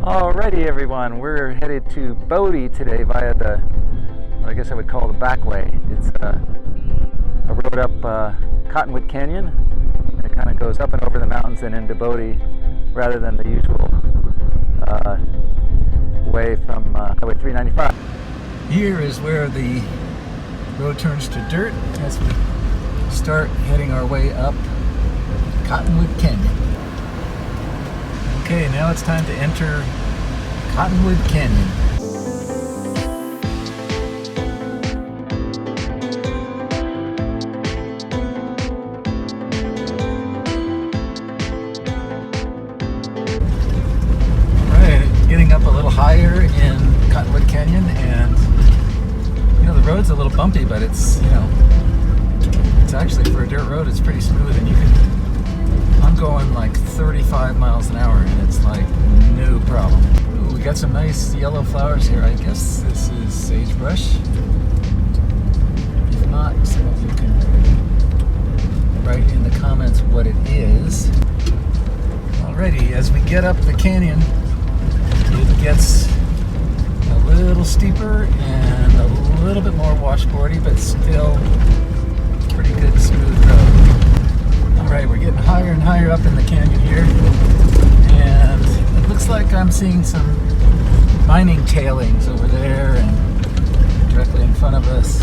Alrighty everyone, we're headed to Bodie today via the, I guess I would call the back way. It's a road up Cottonwood Canyon. It kind of goes up and over the mountains and into Bodie rather than the usual way from Highway 395. Here is where the road turns to dirt as we start heading our way up Cottonwood Canyon. Okay, now it's time to enter Cottonwood Canyon. Alright, getting up a little higher in Cottonwood Canyon, and the road's a little bumpy, but it's it's actually, for a dirt road, it's pretty smooth, and I'm going like 35 miles an hour and it's like no problem. Ooh, we got some nice yellow flowers here. I guess this is sagebrush. If not, some of you can write in the comments what it is. Alrighty, as we get up the canyon, it gets a little steeper and a little bit more washboardy, but still pretty good smooth road. Alright, we're getting higher and higher up in the canyon here, and it looks like I'm seeing some mining tailings over there and directly in front of us.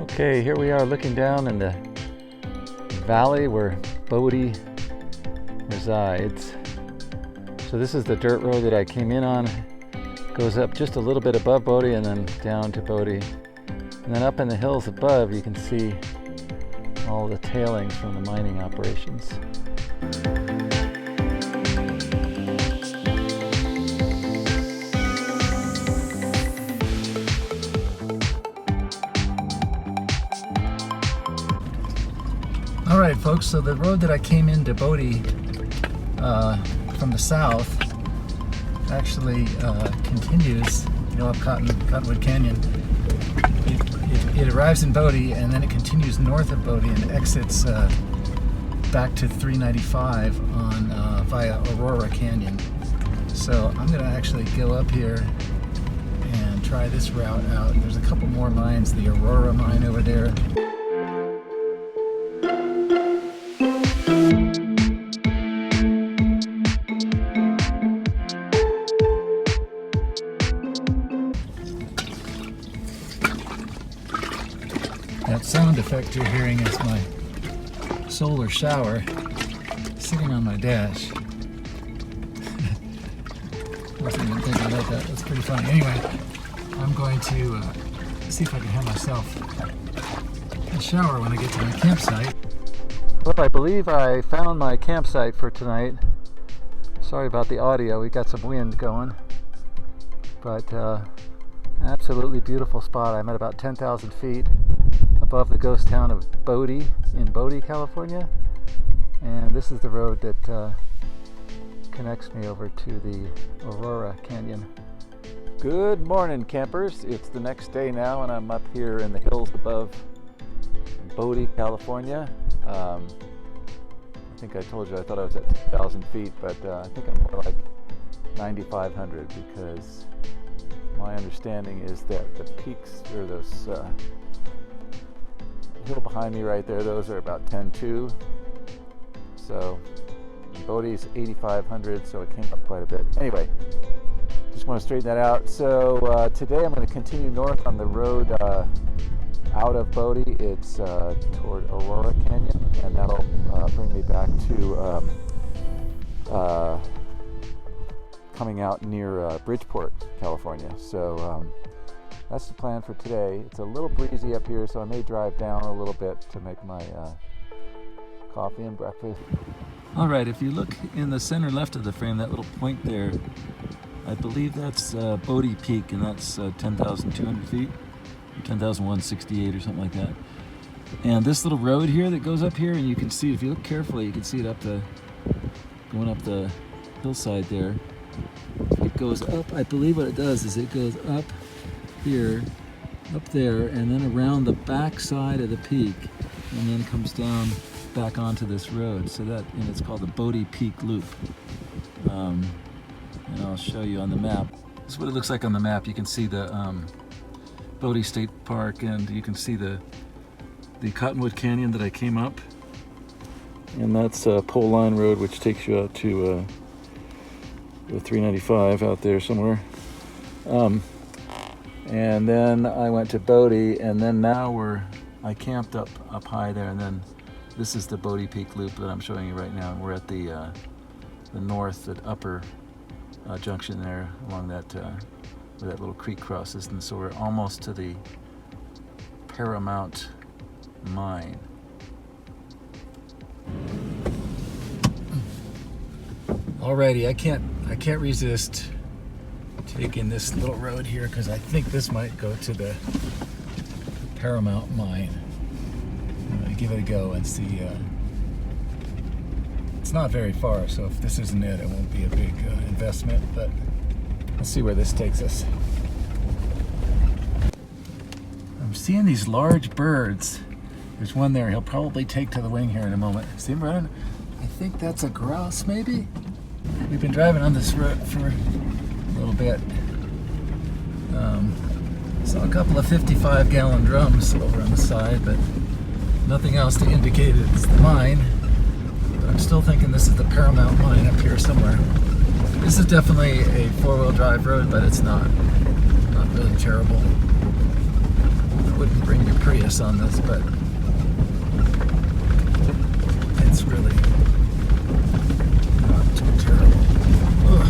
Okay, here we are looking down in the valley where Bodie resides. So this is the dirt road that I came in on. Goes up just a little bit above Bodie and then down to Bodie. And then up in the hills above you can see all the tailings from the mining operations. Alright folks, so the road that I came into Bodie from the south actually continues up Cottonwood Canyon. It arrives in Bodie and then it continues north of Bodie and exits back to 395 on via Aurora Canyon. So I'm going to actually go up here and try this route out. There's a couple more mines, the Aurora mine over there. That sound effect you're hearing is my solar shower sitting on my dash. Wasn't even thinking about that. That's pretty funny. Anyway, I'm going to see if I can have myself a shower when I get to my campsite. Well, I believe I found my campsite for tonight. Sorry about the audio. We got some wind going, but absolutely beautiful spot. I'm at about 10,000 feet above the ghost town of Bodie in Bodie, California, and this is the road that connects me over to the Aurora Canyon. Good morning, campers. It's the next day now and I'm up here in the hills above Bodie, California. I think I told you I thought I was at 10,000 feet, but I think I'm more like 9,500 because my understanding is that the peaks, or those hill behind me right there, those are about 10.2. So Bodie's 8,500, so it came up quite a bit. Anyway, just want to straighten that out. So today I'm going to continue north on the road out of Bodie. It's toward Aurora Canyon, and that'll bring me back to coming out near Bridgeport, California. So that's the plan for today. It's a little breezy up here, so I may drive down a little bit to make my coffee and breakfast. All right, if you look in the center left of the frame, that little point there, I believe that's Bodie Peak, and that's 10,200 feet, 10,168 or something like that. And this little road here that goes up here, and you can see, if you look carefully, you can see it going up the hillside there. It goes up, I believe what it does is it goes up here, up there, and then around the back side of the peak, and then comes down back onto this road. So that, it's called the Bodie Peak Loop. and I'll show you on the map. This is what it looks like on the map. You can see the Bodie State Park, and you can see the Cottonwood Canyon that I came up. And that's Pole Line Road, which takes you out to the 395 out there somewhere. And then I went to Bodie, and then now I camped up high there, and then this is the Bodie Peak Loop that I'm showing you right now. And we're at the north, at upper junction there, along that where that little creek crosses, and so we're almost to the Paramount mine. Alrighty, I can't resist taking this little road here because I think this might go to the Paramount mine. I'm gonna give it a go and see. It's not very far, so if this isn't it, it won't be a big investment, but let's see where this takes us. I'm seeing these large birds. There's one there. He'll probably take to the wing here in a moment. See him running? I think that's a grouse, maybe? We've been driving on this road for a little bit. Saw a couple of 55-gallon drums over on the side, but nothing else to indicate it's the mine. But I'm still thinking this is the Paramount mine up here somewhere. This is definitely a four-wheel drive road, but it's not really terrible. I wouldn't bring your Prius on this, but it's really not too terrible. Ugh.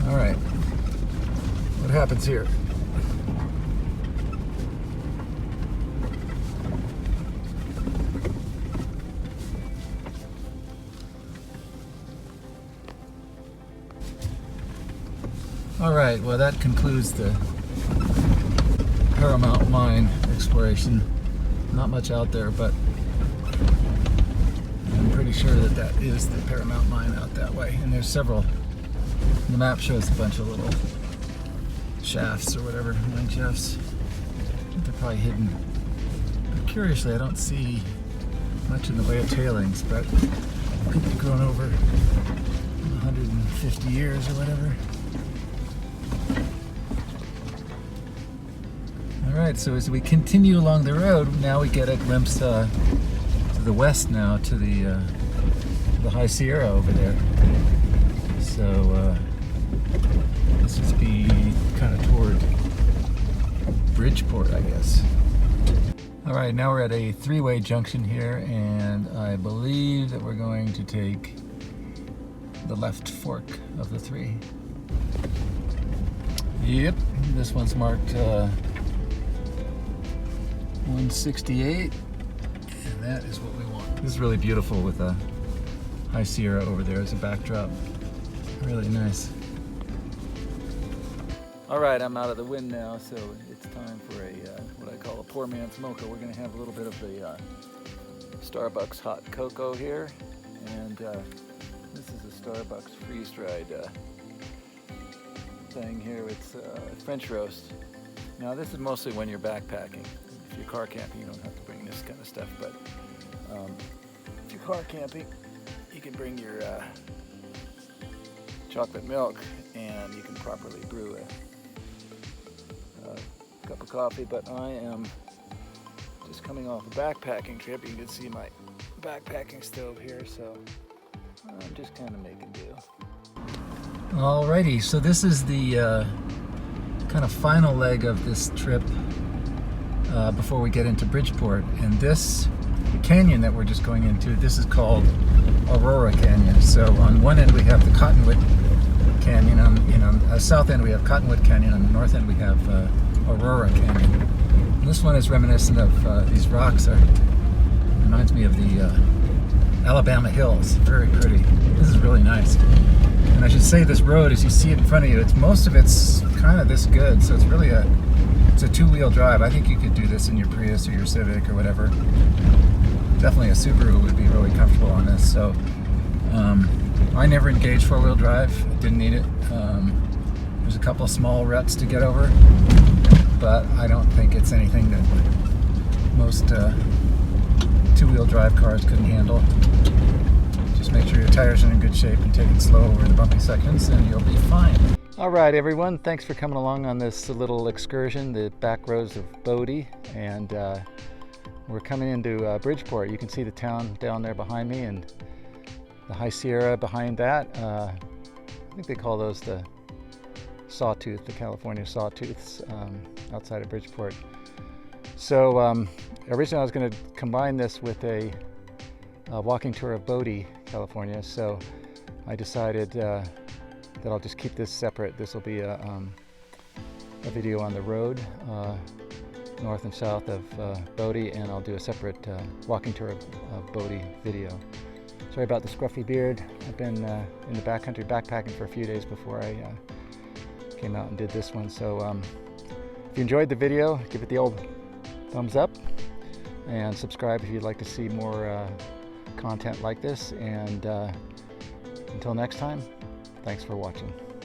All right, what happens here? All right, well, that concludes the Paramount mine exploration. Not much out there, but I'm pretty sure that is the Paramount mine out that way. And there's several. The map shows a bunch of little shafts or whatever, mine shafts. They're probably hidden. But curiously, I don't see much in the way of tailings, but it could be grown over 150 years or whatever. Alright, so as we continue along the road, now we get a glimpse to the west now, to the High Sierra over there. So this must be kind of toward Bridgeport, I guess. Alright, now we're at a three-way junction here, and I believe that we're going to take the left fork of the three. Yep, this one's marked 168, and that is what we want. This is really beautiful with a High Sierra over there as a backdrop. Really nice. All right, I'm out of the wind now, so it's time for a what I call a poor man's mocha. We're going to have a little bit of the Starbucks hot cocoa here, and this is a Starbucks freeze-dried thing here. It's French roast. Now, this is mostly when you're backpacking. If you're car camping, you don't have to bring this kind of stuff, but if you're car camping, you can bring your chocolate milk, and you can properly brew a cup of coffee. But I am just coming off a backpacking trip. You can see my backpacking stove here, so I'm just kind of making do. Alrighty, so this is the kind of final leg of this trip before we get into Bridgeport. And this canyon that we're just going into, this is called Aurora Canyon. So on one end we have the Cottonwood Canyon, on the south end we have Cottonwood Canyon, on the north end we have Aurora Canyon. And this one is reminiscent of these rocks. Reminds me of the Alabama hills. Very pretty. This is really nice. And I should say, this road, as you see it in front of you, most of it's kind of this good. So it's really it's a two-wheel drive. I think you could do this in your Prius or your Civic or whatever. Definitely a Subaru would be really comfortable on this. So I never engaged four-wheel drive. I didn't need it. There's a couple of small ruts to get over, but I don't think it's anything that two-wheel drive cars couldn't handle. Just make sure your tires are in good shape and take it slow over the bumpy sections and you'll be fine. All right, everyone, thanks for coming along on this little excursion, the back roads of Bodie, and we're coming into Bridgeport. You can see the town down there behind me and the High Sierra behind that. I think they call those the Sawtooth, the California Sawtooths outside of Bridgeport. So originally I was going to combine this with a walking tour of Bodie, California, so I decided that I'll just keep this separate. This will be a video on the road north and south of Bodie, and I'll do a separate walking tour of Bodie video. Sorry about the scruffy beard. I've been in the backcountry backpacking for a few days before I came out and did this one. So if you enjoyed the video, give it the old thumbs up and subscribe if you'd like to see more content like this. And until next time, thanks for watching.